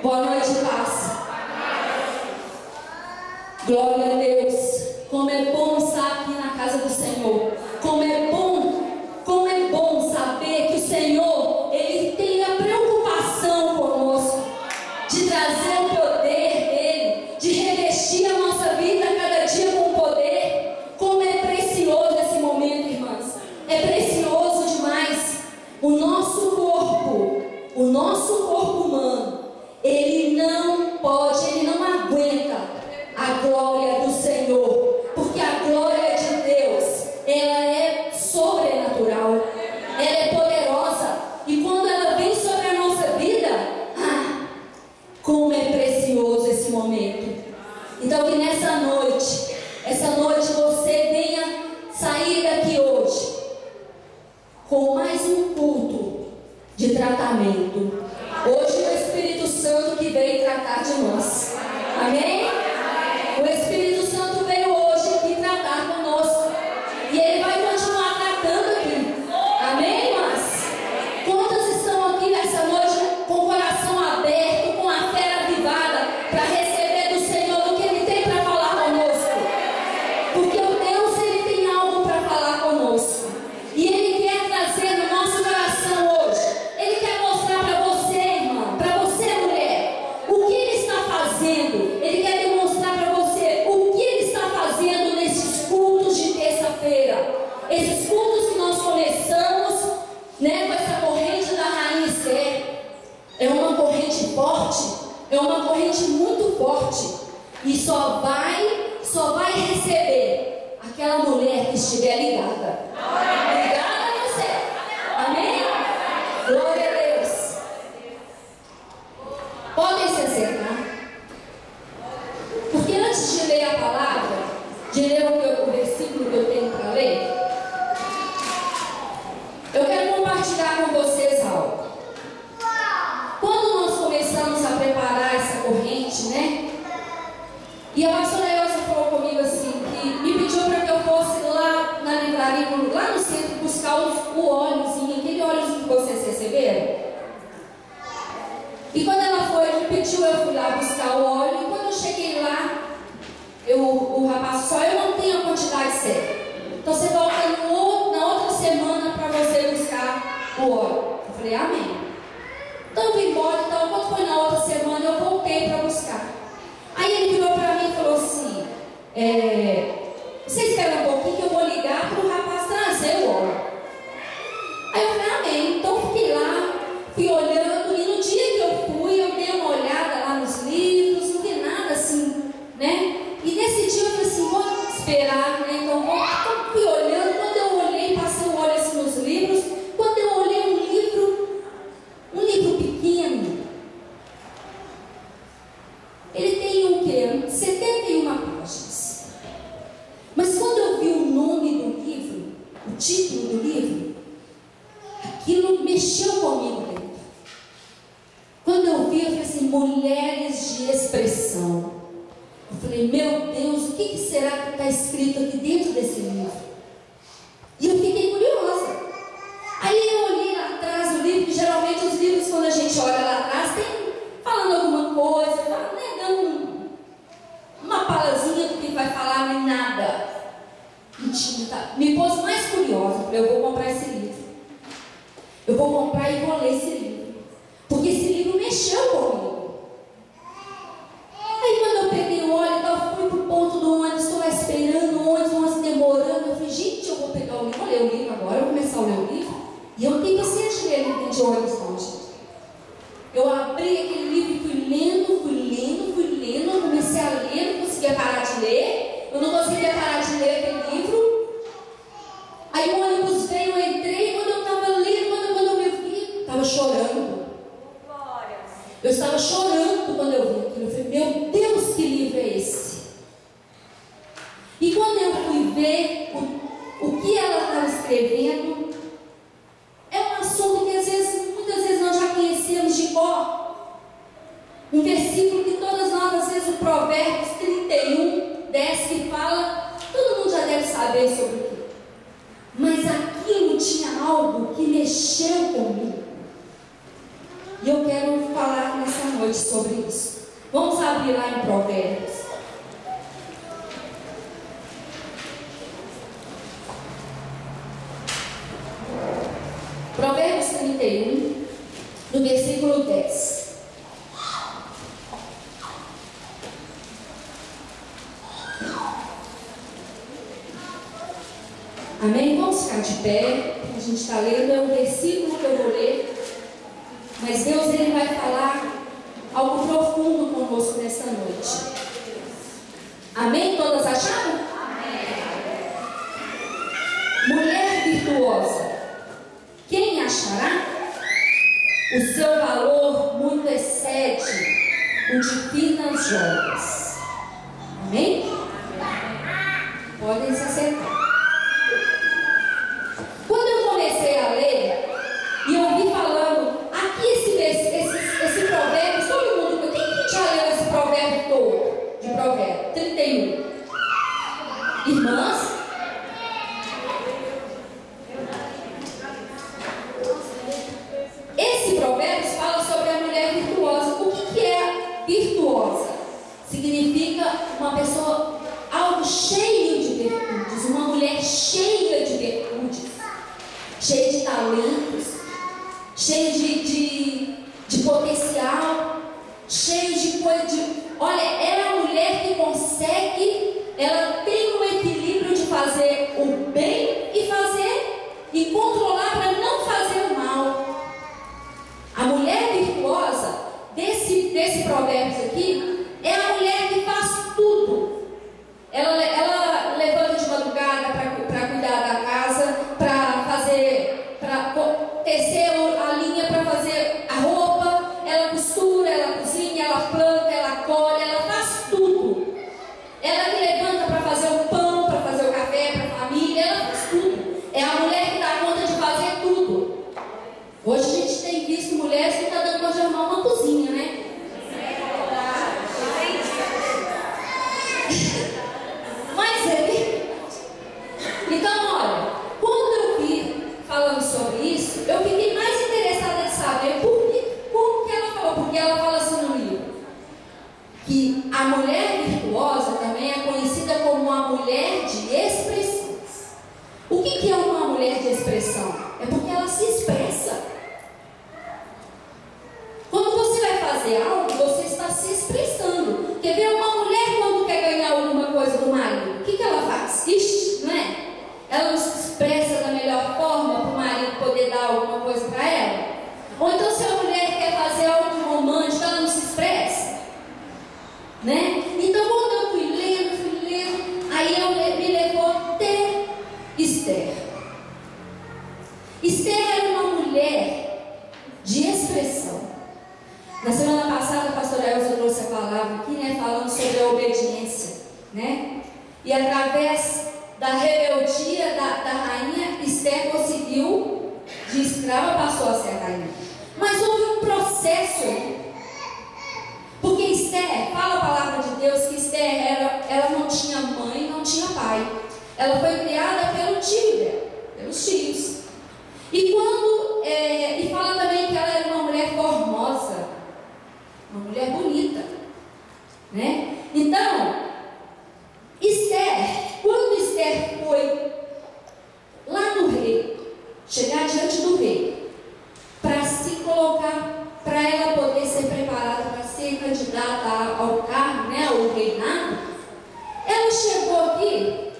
Boa noite, paz. Glória a Deus. Como é bom estar aqui na casa do Senhor. Como é bom saber que o Senhor, Ele tem a preocupação conosco de trazer o poder dEle, de revestir a nossa vida cada dia com poder. Como é precioso esse momento, irmãs. É precioso demais. O nosso corpo humano, ele não pode, ele não aguenta a glória do Senhor, porque a glória de Deus, ela é sobrenatural, ela é poderosa, e quando ela vem sobre a nossa vida, como é precioso esse momento. Então que essa noite você venha sair daqui hoje com mais um culto de tratamento. Hoje o Espírito Santo que veio tratar de nós. Amém? O Espírito Santo veio hoje aqui tratar conosco. E Ele vai continuar tratando aqui. Amém, irmãs? Quantas estão aqui nessa noite com o coração aberto, com a fé avivada, para receber do Senhor o que Ele tem para falar conosco? Porque o Deus, Ele tem algo para falar conosco. E Ele quer trazer no nosso coração hoje. Ele quer mostrar para você, irmã, para você, mulher, o que Ele está fazendo. Ele quer demonstrar para você o que Ele está fazendo nesses cultos de terça-feira. Esses cultos que nós começamos, né, com essa corrente da Rainha Esther. É uma corrente forte, é uma corrente muito forte. E só vai receber aquela mulher que estiver ligada. Ligada a você. Amém? Glória a Deus. Podem se acertar. Porque antes de ler a palavra, de ler o versículo que eu tenho para ler, eu quero compartilhar com vocês algo. Quando nós começamos a preparar essa corrente, né? E a pastora Elsa falou comigo assim, que me pediu para que eu fosse lá na livraria, lá no centro, buscar o óleozinho, aquele óleozinho que vocês receberam. E quando ela foi, me pediu, eu fui lá buscar o óleo. E quando eu cheguei lá, o rapaz só, eu não tenho a quantidade certa. Então você volta na outra semana para você buscar o óleo. Eu falei, amém. Então eu vim embora, então quando foi na outra semana, eu voltei para buscar. Aí ele virou para mim e falou assim, você espera um pouquinho que eu vou ligar para o rapaz trazer o óleo. Aí eu falei, amém. Então fiquei lá, fui olhando, e no dia que eu fui, eu dei uma olhada lá nos livros, não vi nada assim, né? E nesse dia eu falei assim, vou esperar, né? Então fui olhando, quando eu olhei, passei o olho assim nos livros, quando eu olhei um livro pequeno, ele tem o quê? 71 páginas. Mas quando eu vi o nome do livro, o título do livro, aquilo mexeu comigo dentro. Quando eu vi, eu falei assim, mulheres de expressão. Eu falei, meu Deus, o que será que está escrito aqui dentro desse livro? E eu fiquei curiosa. Aí eu olhei lá atrás do livro, que geralmente os livros, quando a gente olha lá atrás, tem falando alguma coisa, né, dando uma palazinha do que vai falar, nem nada. Mentira, me pôs mais curiosa. Eu falei, eu vou comprar esse livro. Eu vou comprar e vou ler esse livro. Porque esse livro mexeu comigo. Aí quando eu peguei o óleo, eu fui pro ponto do ônibus, estou lá esperando o ônibus demorando. Eu falei, gente, eu vou pegar o livro, vou ler o livro agora, eu vou começar a ler o livro. E eu não tenho paciência de ler livro de ônibus não, gente. Eu abri aquele livro e fui lendo, eu comecei a ler, não conseguia parar de ler. Eu não conseguia parar de ler aquele livro. Aí o ônibus veio, eu entrei, quando eu estava lendo, quando eu me vi, estava chorando. Eu estava chorando quando eu vi aquilo. Eu falei, meu Deus, que livro é esse? E quando eu fui ver o que ela estava escrevendo, é um assunto que muitas vezes nós já conhecemos de cor. Um versículo que todas nós, às vezes, o Provérbios 31, 10, que fala, todo mundo já deve saber sobre o que. Mas aquilo tinha algo que mexeu comigo. E eu quero falar nessa noite noite sobre isso. Vamos abrir lá em Provérbios. Provérbios 31, do versículo 10. Amém? Vamos ficar de pé. A gente está lendo, é um versículo que eu vou ler. Mas Deus, Ele vai falar algo profundo conosco nesta noite. Amém? Todas acharam? Amém. Mulher virtuosa, quem achará? O seu valor muito excede o de finas joias. Amém? Podem se acertar. Quando eu comecei a ler, e eu vi falando, aqui esse provérbio, todo mundo, quem já leu esse provérbio todo? De provérbio 31. Irmãs? Esse provérbio fala sobre a mulher virtuosa. O que é virtuosa? Significa uma pessoa, algo cheio de virtudes, uma mulher cheia de virtudes, cheia de talentos, cheia de potencial, cheia de coisa. Olha, ela é uma mulher que consegue, ela tem um equilíbrio de fazer o bem e controlar para não fazer o mal. A mulher virtuosa desse provérbio aqui é a mulher que faz tudo. Ela levanta de madrugada para cuidar da casa, para tecer a linha, para fazer a roupa. Ela costura, ela cozinha, ela planta, ela colhe, ela faz tudo. Ela que levanta para fazer o pão, para fazer o café para a família, ela faz tudo. É a mulher que dá conta de fazer tudo. Hoje a gente tem visto mulheres que estão dando conta de arrumar uma cozinha, né? Mas é verdade. Então, olha, quando eu vi falando sobre isso, eu fiquei mais interessada em saber como que ela falou. Porque ela fala assim no livro, que a mulher virtuosa também é conhecida como uma mulher de expressões. O que é uma mulher de expressão? É porque ela se expressa. Quando você vai fazer algo, você está se expressando. Quer ver uma mulher quando quer ganhar alguma coisa do marido? O que ela faz? Ixi, não é? Ela não se expressa da melhor forma para o marido poder dar alguma coisa para ela? Ou então se a mulher quer fazer algo romântico, ela não se expressa? Né? Então quando eu fui lendo, aí me levou até Esther. Esther era uma mulher de expressão. Na semana passada, a pastora Elza trouxe a palavra aqui, né, falando sobre a obediência, né? E através da rebeldia da rainha, Esther conseguiu, de escrava, passou a ser a rainha. Mas houve um processo aí. Porque Esther, fala a palavra de Deus, que Esther ela não tinha mãe, não tinha pai. Ela foi criada pelo tio dela, pelos tios. E fala também que ela era uma mulher formosa, uma mulher bonita, né? Então, quando Esther foi lá no rei, chegar diante do rei, para se colocar, para ela poder ser preparada para ser candidata ao cargo, né, ao reinado, ela chegou aqui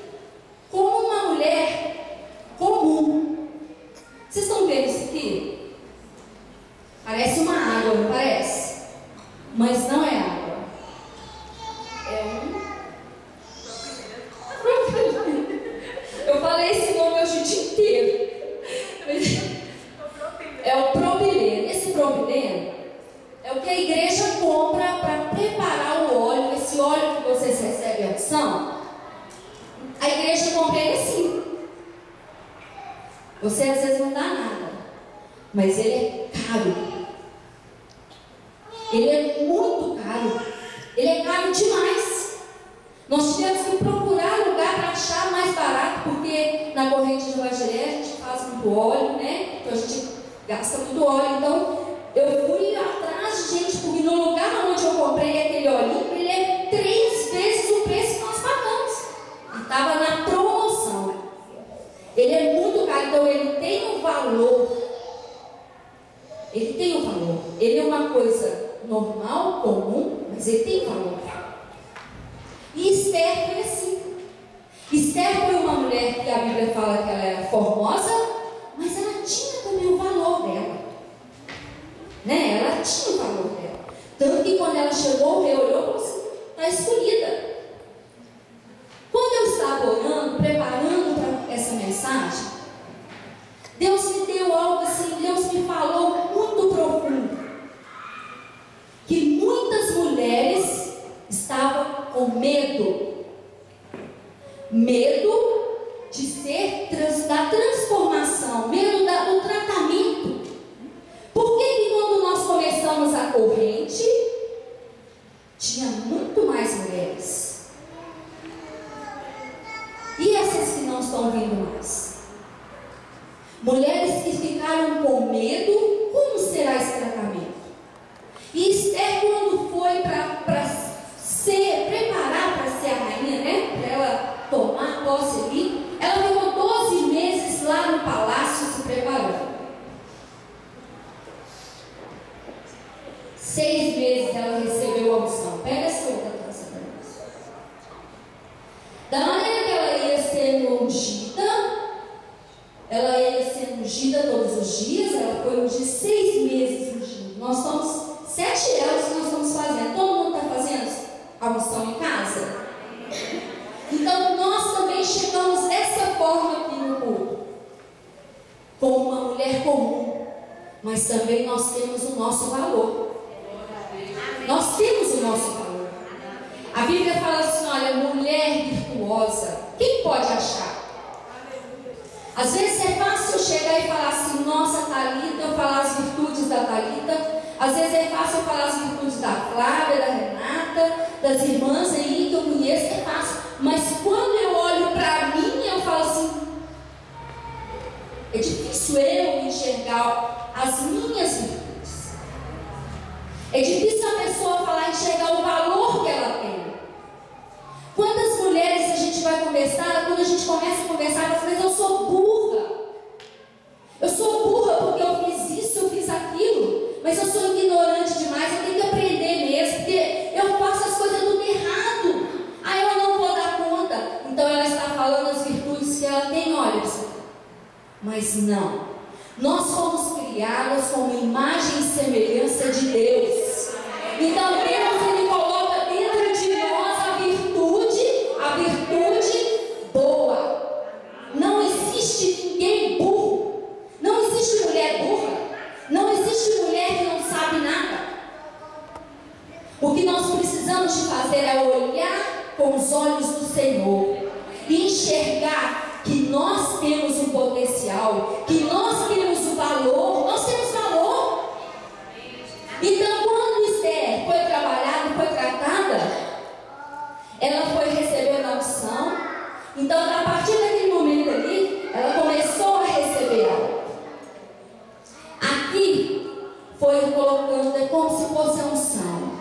como uma mulher comum. Vocês estão vendo isso aqui? Parece uma água, não parece? Mas não é água. Eu falei esse nome hoje o dia inteiro. É o propileno. Esse propileno é o que a igreja compra para preparar o óleo. Esse óleo que vocês recebem a unção, a igreja compra ele assim. Você às vezes não dá nada, mas ele é caro. Ele é muito caro. Ele é caro demais. Nós tivemos que procurar lugar para achar mais barato, porque na corrente de Bagiré a gente faz muito óleo, né? Então a gente gasta muito óleo. Então eu fui atrás de gente, porque no lugar comprei aquele olhinho, ele é 3 vezes o preço que nós pagamos. E estava na promoção. Ele é muito caro, então ele tem um valor. Ele tem um valor. Ele é uma coisa normal, comum, mas ele tem valor. E Esther foi assim. Esther foi uma mulher que a Bíblia fala que ela era formosa, mas ela tinha também o valor dela. Né? Ela tinha o valor dela. Tanto que quando ela chegou, o rei olhou e falou assim: está escolhida. Quando eu estava orando, preparando para essa mensagem, Deus me deu algo assim, Deus me falou muito profundo. Que muitas mulheres estavam com medo. Medo de ser da transformação, medo do tratamento. Por que quando nós começamos a corrente, tinha muito mais mulheres? E essas que não estão vindo mais? Mulheres que ficaram com medo, como será esse tratamento? E Esther, quando foi para preparar para ser a rainha, né? Para ela tomar posse ali, ela ficou 12 meses lá no palácio se preparando. 6 meses ela recebeu a unção. Pega essa outra taça para nós. Da maneira que ela ia sendo ungida, ela ia sendo ungida todos os dias. Ela foi ungida 6 meses ungida. Nós estamos 7 anos que nós estamos fazendo. Todo mundo está fazendo a unção em casa? Então nós também chegamos dessa forma aqui no culto, como uma mulher comum, mas também nós temos o nosso valor. Nós temos o nosso valor. A Bíblia fala assim: olha, mulher virtuosa, quem pode achar? Às vezes é fácil eu chegar e falar assim: nossa, Thalita, eu falar as virtudes da Thalita. Às vezes é fácil eu falar as virtudes da Flávia, da Renata, das irmãs aí que eu conheço, é fácil. Mas quando eu olho para mim, eu falo assim: é difícil eu enxergar as minhas virtudes. É difícil a pessoa falar, enxergar o valor que ela tem. Quantas mulheres a gente vai conversar, quando a gente começa a conversar, às vezes eu sou burra. Eu sou burra porque eu fiz isso, eu fiz aquilo, mas eu sou ignorante demais, eu tenho que aprender mesmo, porque eu faço as coisas tudo errado. Ah, eu não vou dar conta. Então ela está falando as virtudes que ela tem, olha. Mas não. Nós fomos criadas como imagem e semelhança de Deus. Então Deus, Ele coloca dentro de nós a virtude boa. Não existe ninguém burro. Não existe mulher burra. Não existe mulher que não sabe nada. O que nós precisamos de fazer é olhar com os olhos do Senhor e enxergar que nós temos um potencial, que nós temos o valor, nós temos valor. Então, quando Esther foi trabalhada, foi tratada, ela foi recebendo a unção. Então, a partir daquele momento ali, ela começou a receber algo. Aqui foi colocando, é como se fosse a unção.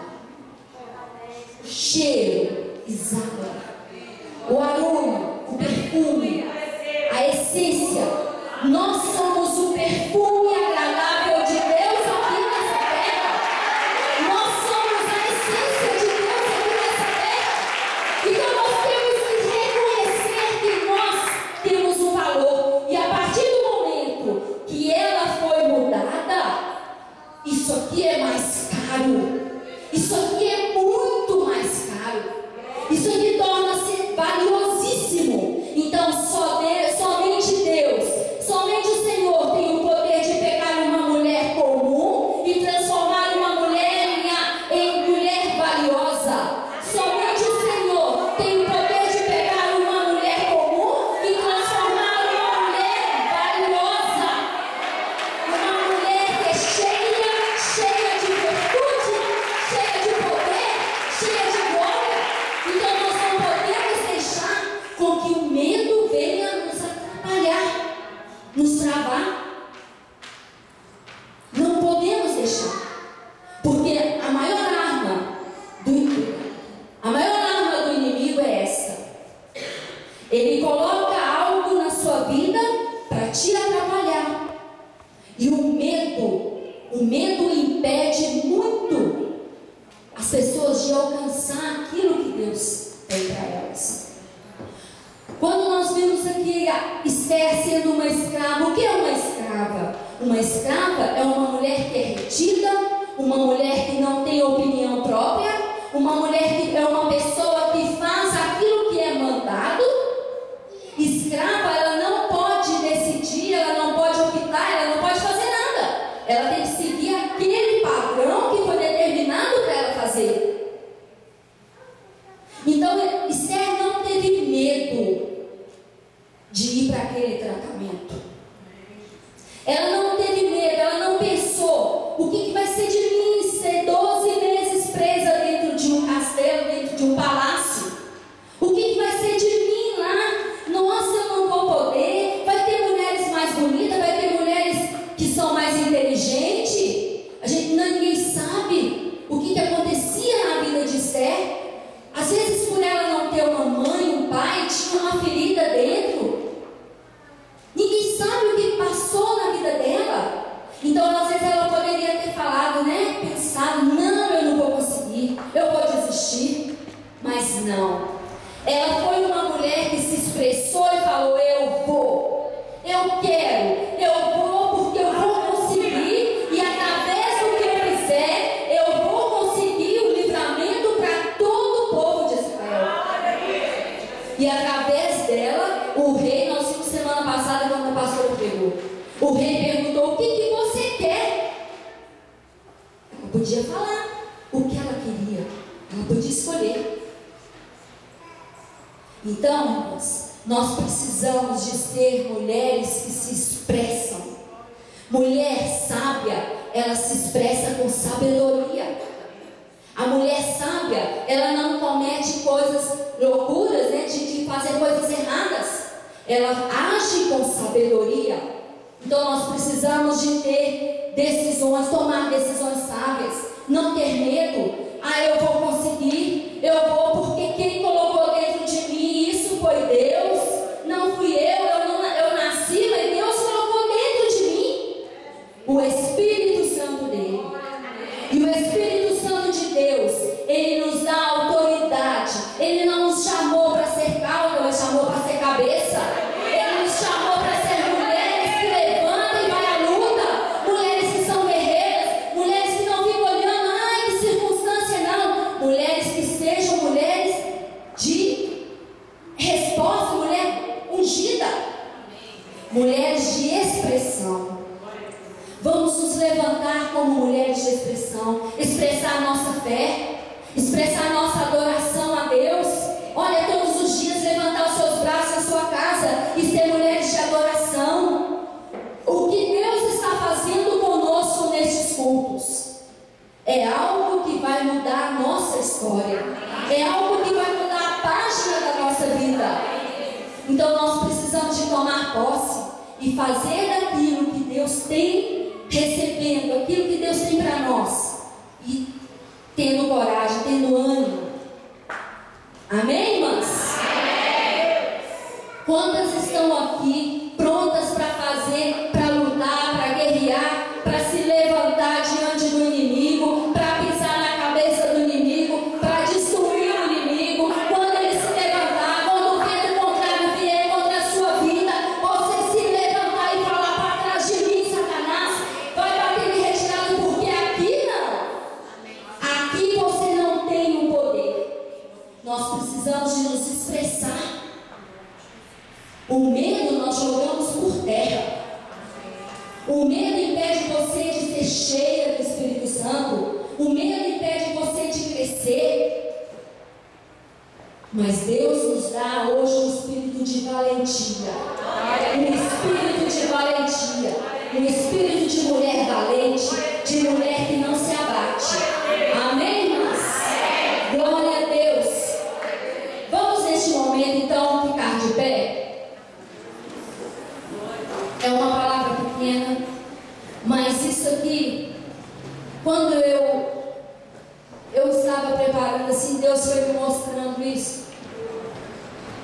O cheiro exala, o aroma, o perfume, a essência. Nós somos o perfume agradável de Deus aqui nessa terra. Nós somos a essência de Deus aqui nessa terra. Então nós temos que reconhecer que nós temos um valor. E a partir do momento que ela foi mudada, isso aqui é mais caro. Isso aqui é muito mais caro. Isso aqui as pessoas de alcançar aquilo que Deus tem para elas. Quando nós vimos aqui a Esther sendo uma escrava, o que é uma escrava? Uma escrava é uma mulher que é retida, uma mulher que não tem opinião própria, uma mulher que é uma pessoa que faz aquilo que é mandado. Escrava, ela não pode decidir, ela não pode optar, ela não pode fazer nada. Ela tem que seguir aquele padrão que foi determinado para ela fazer. Então, Esther não teve medo de ir para aquele tratamento. Ela não teve medo, ela não pensou: o que vai ser de mim ser 12 meses presa dentro de um castelo, dentro de um palácio? O que vai ser de mim lá? Nossa, eu não vou poder. Vai ter mulheres mais bonitas, vai ter mulheres que são mais inteligentes. Ninguém sabe o que acontecia na vida de Esther. Às vezes, por ela não ter uma mãe, um pai, tinha uma ferida dentro. Ninguém sabe o que passou na vida dela. Então, às vezes, ela poderia ter falado, né? Pensado: não, eu não vou conseguir, eu vou desistir. Mas não. Ela foi uma mulher que se expressou e falou: eu vou, eu quero, eu vou, porque eu vou conseguir. E através do que eu fizer, eu vou conseguir o livramento para todo o povo de Israel. E através dela, o rei, nós vimos semana passada quando o pastor pregou, o rei perguntou: o que você quer? Ela podia falar o que ela queria, ela podia escolher. Então, irmãos, nós precisamos de ser mulheres que se expressam. Mulher sábia, ela se expressa com sabedoria. A mulher sábia, ela não comete coisas loucuras, né, de fazer coisas erradas. Ela age com sabedoria. Então nós precisamos de ter decisões, tomar decisões sábias, não ter medo. Eu vou conseguir, eu vou, porque quem colocou dentro de mim isso foi Deus, não fui eu nasci, mas Deus colocou dentro de mim o Espírito Santo dele. E o Espírito Santo de Deus, ele nos dá autoridade. Ele não nos chamou para ser cauda, ele chamou para ser cabeça. Ele nos chamou para ser mulheres que levantam e vai à luta, mulheres que são guerreiras, mulheres que não ficam olhando, que circunstância, não. Mulheres que sejam mulheres de resposta, mulher ungida, mulheres de expressão. Vamos nos levantar como mulheres de expressão, expressar a nossa fé, expressar a nossa adoração a Deus. Olha, todos os dias levantar os seus braços na sua casa e ser mulheres de adoração. O que Deus está fazendo conosco nestes cultos é algo que vai mudar a nossa história, é algo que vai mudar a página da nossa vida. Então nós precisamos de tomar posse e fazer daquilo que Deus tem, recebendo aquilo que Deus tem para nós e tendo coragem, tendo ânimo. Amém, irmãs? Amém. Quantas estão aqui prontas para fazer, para lutar, para guerrear, para se levantar diante do inimigo, para pisar na cabeça do inimigo, para destruir o inimigo? Quando ele se levantar, quando o vento contrário vier contra a sua vida, você se levantar e falar: para trás de mim, Satanás, vai bater em retirada, porque aqui não. Aqui você não tem o poder. Nós precisamos de nos expressar. O medo nós jogamos por terra. O medo impede você de ser cheia do Espírito Santo. O medo impede você de crescer. Mas Deus nos dá hoje um espírito de valentia. Um espírito de valentia. Um espírito de mulher valente, de mulher que não se abate. Amém, irmãs? Glória a Deus. Vamos neste momento então ficar de pé. É uma palavra pequena, mas isso aqui, quando eu estava preparando assim, Deus foi me mostrando isso.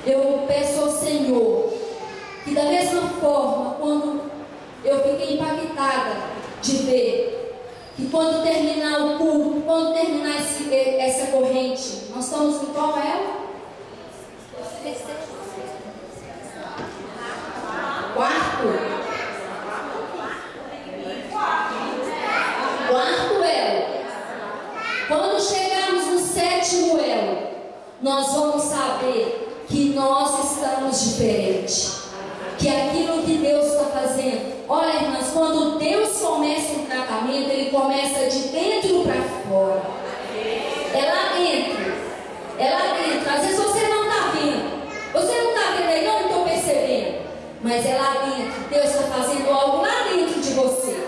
Eu peço ao Senhor que, da mesma forma, quando eu fiquei impactada de ver que quando terminar o culto, quando terminar sétimo elo, nós vamos saber que nós estamos diferentes. Que aquilo que Deus está fazendo, olha, irmãs, quando Deus começa um tratamento, Ele começa de dentro para fora. É lá dentro. É lá dentro. Às vezes você não está vendo. Você não está vendo aí, não estou percebendo. Mas é lá dentro. Deus está fazendo algo lá dentro de você.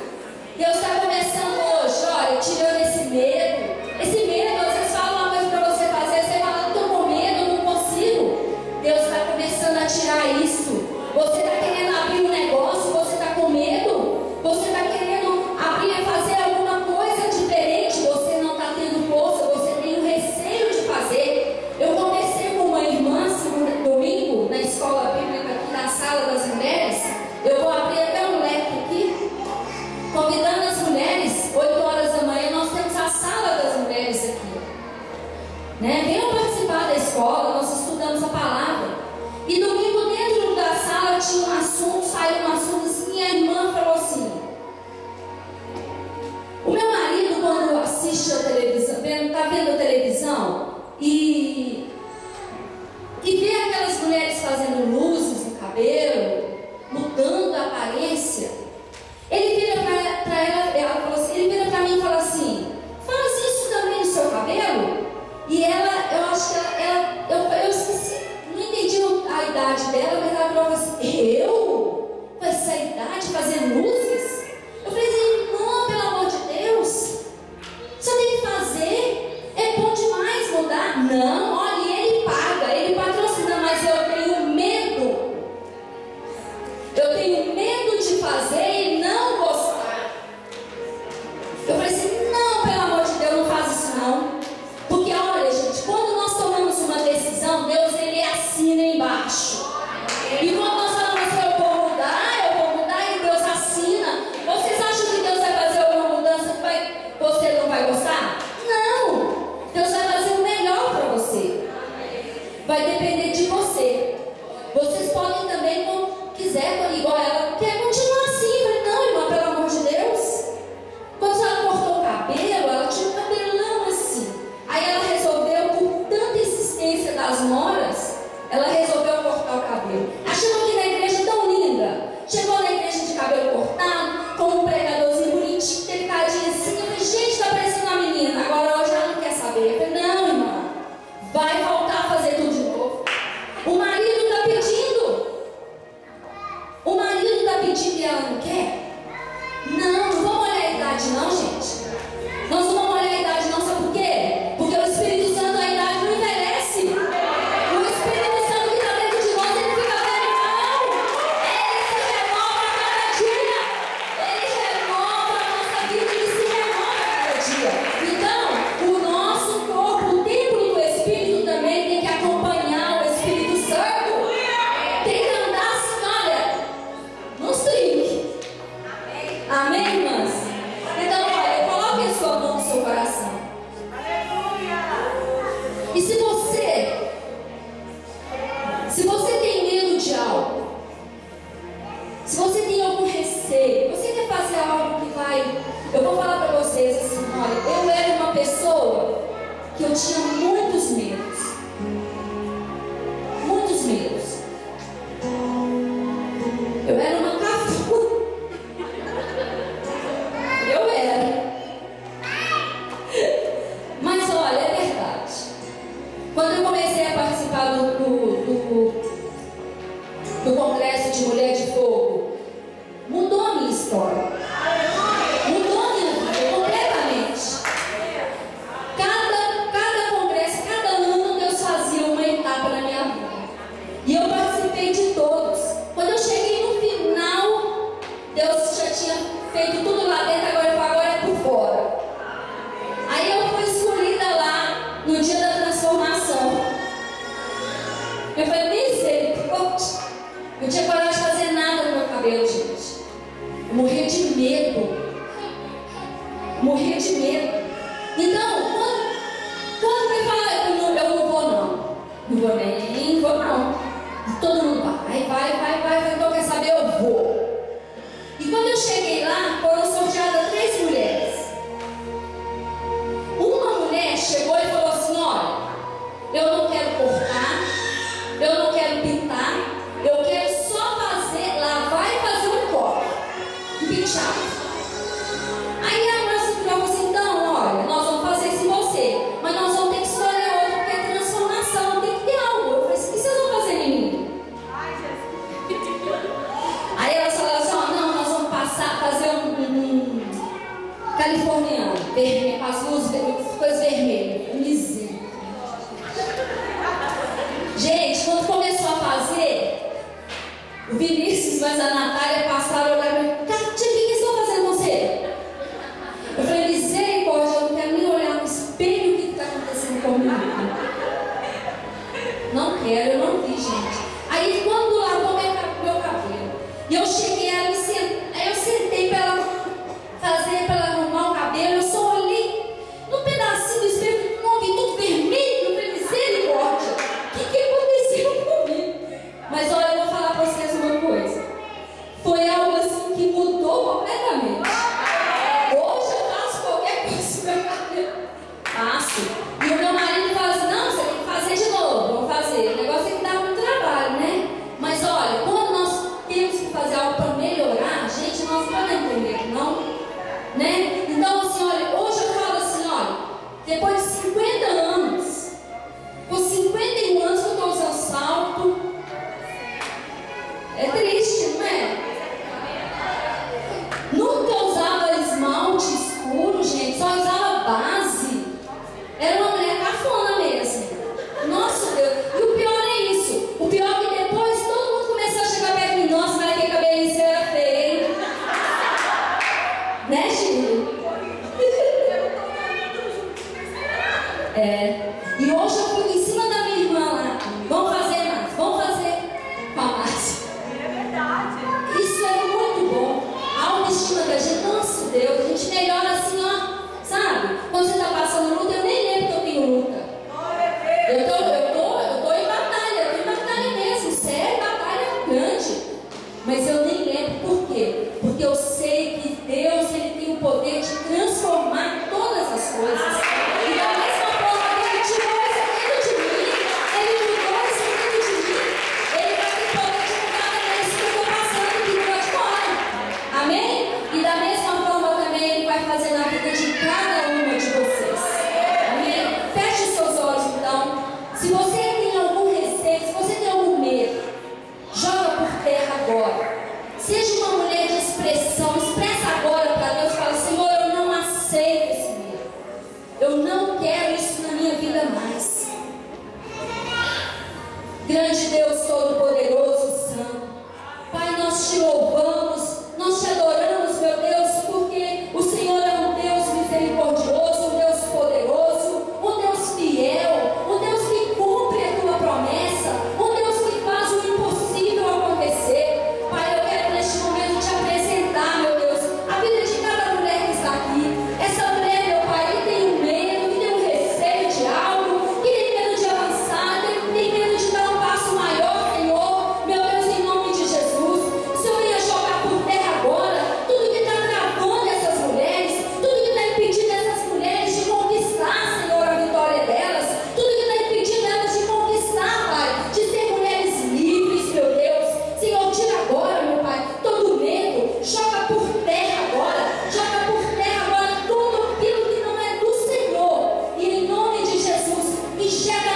Deus está começando hoje, olha, tirando esse medo. Esse medo, às vezes fala uma coisa para você fazer, você fala, estou com medo, não consigo. Deus está começando a tirar isso. Você está querendo abrir um negócio, você está com medo. Você está querendo abrir e fazer alguma coisa diferente. Você não está tendo força, você tem um receio de fazer. Eu conversei com uma irmã domingo na escola bíblica aqui na sala das mulheres. Eu vou abrir até um leque aqui, convidando as mulheres. 8 horas da manhã nós temos a sala das mulheres aqui, né? Venham participar da escola, nós estudamos a palavra. E domingo dentro da sala tinha um assunto, saiu um assunto assim, e a irmã falou assim: o meu marido, quando assiste a televisão, está vendo a televisão e vê aquelas mulheres fazendo luzes no cabelo, mudando a aparência, ele vira para ela falou assim, ele vira para mim e fala assim: faz isso também no seu cabelo? E ela, eu acho que eu esqueci, não entendi a idade dela, mas ela falou assim: eu? Com essa idade fazendo luzes? Eu falei assim: não, pelo amor de Deus, você tem que fazer, é bom demais mudar. Não, olha, ele paga, ele patrocina, mas eu tenho medo. Eu tenho medo de fazer e não gostar. Eu falei assim: não, pelo amor de Deus, não faz isso não. Porque olha, gente, quando nós tomamos uma decisão, Deus, Ele assina embaixo. E quando nós falamos assim, eu vou mudar, e Deus assina. Vocês acham que Deus vai fazer alguma mudança que você não vai gostar? Não. Deus vai fazer o melhor para você. Vai depender de você. Vocês podem também, quando quiser, igual ela, quer continuar assim. Eu falei: não, irmã, pelo amor de Deus. Quando ela cortou o cabelo, ela tinha um cabelão assim. Aí ela resolveu, por tanta insistência das noras, ela resolveu cortar o cabelo. Achando que na igreja tão linda. Chegou na igreja de cabelo cortado, com um pregadorzinho bonitinho, delicadinho assim. Eu falei: gente, está parecendo uma menina. Agora hoje ela não quer saber. Eu falei: não, irmã, vai voltar a fazer tudo de novo. O marido está pedindo. O marido está pedindo e ela não quer? Não vamos olhar a idade não, gente. Nós não vamos olhar a idade não, sabe por quê? Porque o Espírito Santo, a idade não envelhece. O Espírito Santo que está dentro de nós, ele fica velho, não. Ele se renova a cada dia. Ele renova a nossa vida, ele se renova a cada dia. Então, o nosso corpo, o templo do Espírito também tem que acompanhar o Espírito Santo. Tem que andar assim, olha, nos trinques. Amém, irmãs? Então, olha, coloque a sua mão no seu coração. E se você tem medo de algo, se você tem algum receio, você quer fazer algo que vai... Eu vou falar para vocês assim, olha, eu era uma pessoa que eu tinha muitos medos. Muitos medos. Eu era uma cafuna. Eu era. Mas olha, é verdade. Quando eu comecei a participar do Congresso de Mulher de Fogo, mudou a minha história. Mudou a minha vida completamente. Cada congresso, cada ano, Deus fazia uma etapa na minha vida. E eu participei de todos. Quando eu cheguei no final, Deus já tinha feito tudo lá dentro, agora é por fora. Aí eu fui escolhida lá no dia da transformação. Eu falei: misericórdia, não tinha coragem de fazer quero, eu não vi, gente. Aí quando lavou meu cabelo, e eu cheguei ali, aí eu sentei para ela fazer, para ela arrumar o cabelo, eu só olhei no pedacinho do espelho, não vi tudo vermelho, eu falei, misericórdia, o que aconteceu comigo? Mas olha, eu vou falar para vocês uma coisa, foi algo assim que mudou completamente. Hoje eu faço qualquer coisa com meu cabelo, faço, e o meu marido fala assim, não, você tem que fazer de novo, vamos fazer, o negócio é que dá muito trabalho, né? Mas olha, quando nós temos que fazer algo para melhorar, gente, nós não podemos entender, não, né? Então assim, olha, hoje eu falo assim, olha, depois de 50 anos, com 51 anos que eu estou usando salto, é triste, não é? Nunca usava esmalte escuro, gente, só usava base. Era uma mulher cafona mesmo. Nossa Deus, e o pior é isso. O pior é que depois todo mundo começou a chegar perto de mim. Nossa, mas aquele cabelinho seu era feio, hein? Né, Chico? É. E hoje eu fui em cima da minha irmã lá. Vamos fazer mais, vamos fazer com a Márcia. Isso é muito bom. A autoestima da gente, nossa Deus, a gente melhora assim, ó. Sabe? Quando você está passando luta, eu nem lembro que eu tenho luta. Eu tô em batalha mesmo, sério, batalha grande. Mas eu nem lembro por quê? Porque eu sei que Deus, Ele tem o poder de transformar todas as coisas. E da mesma forma que Ele tirou isso dentro de mim, Ele mudou isso dentro de mim, Ele vai ter poder de mudar também isso que eu estou passando aqui no meu fora. Amém? E da mesma forma também Ele vai fazer na vida de cada uma de vocês. Amém? Feche os seus olhos então. Se você tem algum receio, se você tem algum medo, joga por terra agora. Seja uma mulher de expressão, expressa agora para Deus, fala, Senhor, eu não aceito esse medo. Eu não quero isso na minha vida mais. Grande Deus Todo-Poderoso, Santo. Pai, nós te louvamos, nós te adoramos, meu Deus, porque o Senhor é um Deus misericordioso, um Deus poderoso, um Deus fiel, um Deus que cumpre a tua promessa, um Deus que faz o impossível acontecer. Pai, eu quero neste momento te apresentar, meu Deus, a vida de cada mulher que está aqui. Essa mulher, meu Pai, que tem um medo, que tem um receio de algo, que tem medo de avançar, que tem medo de dar um passo maior, Senhor, meu Deus, em nome de Jesus. O Senhor ia jogar por terra agora tudo que está travando essas mulheres, tudo que está impedindo essas mulheres de conquistar, Senhor, a vitória delas, tudo que está impedindo elas de conquistar, Pai, de ser mulheres livres, meu Deus. Senhor, tira agora, meu Pai, todo medo, joga por terra agora tudo aquilo que não é do Senhor, e em nome de Jesus, enxerga